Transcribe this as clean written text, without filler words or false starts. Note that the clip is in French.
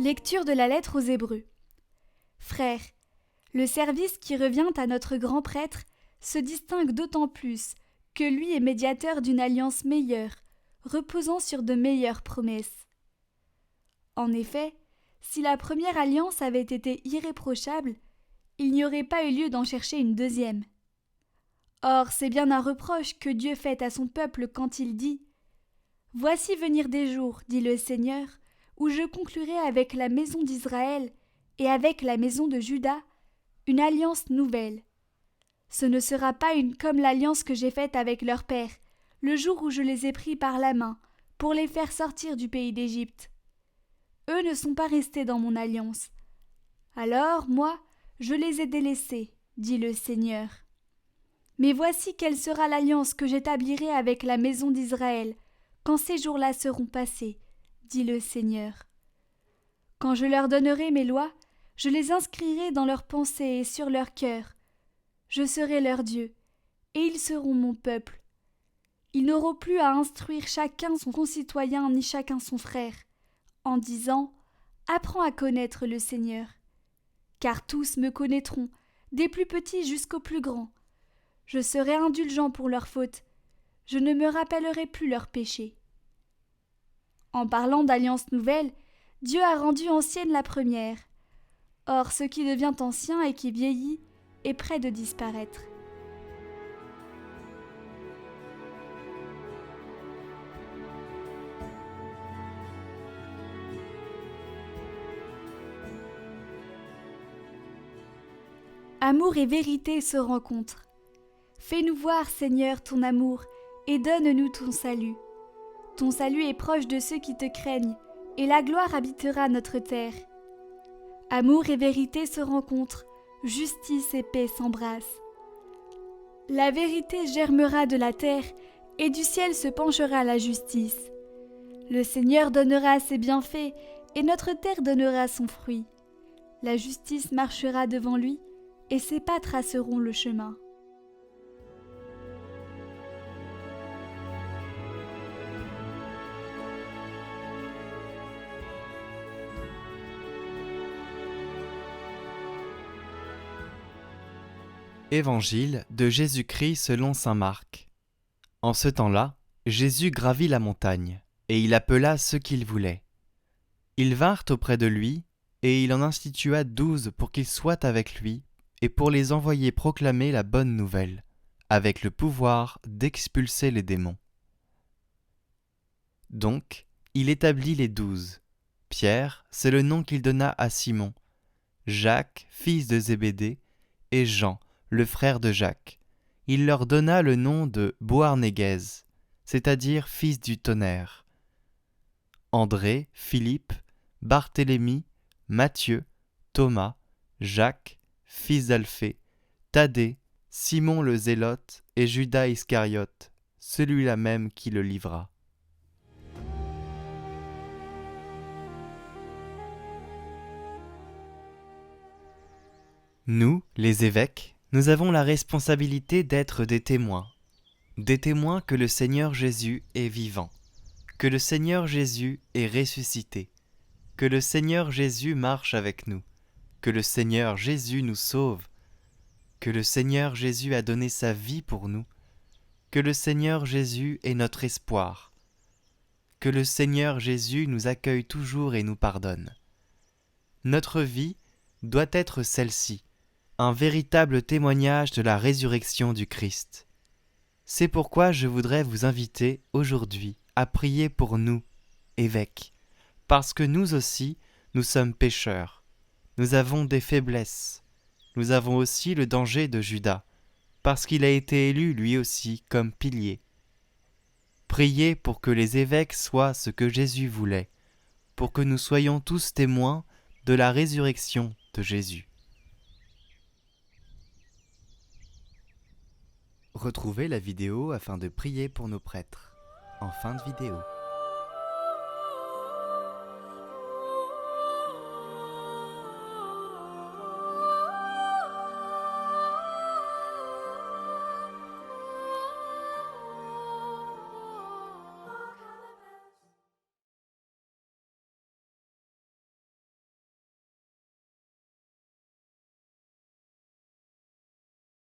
Lecture de la lettre aux Hébreux. Frères, le service qui revient à notre grand prêtre se distingue d'autant plus que lui est médiateur d'une alliance meilleure, reposant sur de meilleures promesses. En effet, si la première alliance avait été irréprochable, il n'y aurait pas eu lieu d'en chercher une deuxième. Or, c'est bien un reproche que Dieu fait à son peuple quand il dit « Voici venir des jours, dit le Seigneur, où je conclurai avec la maison d'Israël et avec la maison de Juda une alliance nouvelle. Ce ne sera pas une comme l'alliance que j'ai faite avec leur père, le jour où je les ai pris par la main pour les faire sortir du pays d'Égypte. Eux ne sont pas restés dans mon alliance. Alors, moi, je les ai délaissés, dit le Seigneur. Mais voici quelle sera l'alliance que j'établirai avec la maison d'Israël, quand ces jours-là seront passés, dit le Seigneur. Quand je leur donnerai mes lois, je les inscrirai dans leurs pensées et sur leur cœur. Je serai leur Dieu, et ils seront mon peuple. Ils n'auront plus à instruire chacun son concitoyen ni chacun son frère, en disant « Apprends à connaître le Seigneur ». Car tous me connaîtront, des plus petits jusqu'aux plus grands. Je serai indulgent pour leurs fautes, je ne me rappellerai plus leurs péchés. En parlant d'alliance nouvelle, Dieu a rendu ancienne la première. Or, ce qui devient ancien et qui vieillit est près de disparaître. Amour et vérité se rencontrent. Fais-nous voir, Seigneur, ton amour, et donne-nous ton salut. Ton salut est proche de ceux qui te craignent, et la gloire habitera notre terre. Amour et vérité se rencontrent, justice et paix s'embrassent. La vérité germera de la terre, et du ciel se penchera la justice. Le Seigneur donnera ses bienfaits, et notre terre donnera son fruit. La justice marchera devant lui, et ses pas traceront le chemin. Évangile de Jésus-Christ selon saint Marc. En ce temps-là, Jésus gravit la montagne, et il appela ceux qu'il voulait. Ils vinrent auprès de lui, et il en institua 12 pour qu'ils soient avec lui, et pour les envoyer proclamer la bonne nouvelle, avec le pouvoir d'expulser les démons. Donc, il établit les 12. Pierre, c'est le nom qu'il donna à Simon, Jacques, fils de Zébédée, et Jean, le frère de Jacques. Il leur donna le nom de Boanerges, c'est-à-dire fils du tonnerre. André, Philippe, Barthélemy, Matthieu, Thomas, Jacques, fils d'Alphée, Thaddée, Simon le Zélote et Judas Iscariote, celui-là même qui le livra. Nous, les évêques, nous avons la responsabilité d'être des témoins que le Seigneur Jésus est vivant, que le Seigneur Jésus est ressuscité, que le Seigneur Jésus marche avec nous, que le Seigneur Jésus nous sauve, que le Seigneur Jésus a donné sa vie pour nous, que le Seigneur Jésus est notre espoir, que le Seigneur Jésus nous accueille toujours et nous pardonne. Notre vie doit être celle-ci, un véritable témoignage de la résurrection du Christ. C'est pourquoi je voudrais vous inviter aujourd'hui à prier pour nous, évêques, parce que nous aussi, nous sommes pécheurs. Nous avons des faiblesses. Nous avons aussi le danger de Judas, parce qu'il a été élu lui aussi comme pilier. Priez pour que les évêques soient ce que Jésus voulait, pour que nous soyons tous témoins de la résurrection de Jésus. Retrouvez la vidéo afin de prier pour nos prêtres, en fin de vidéo.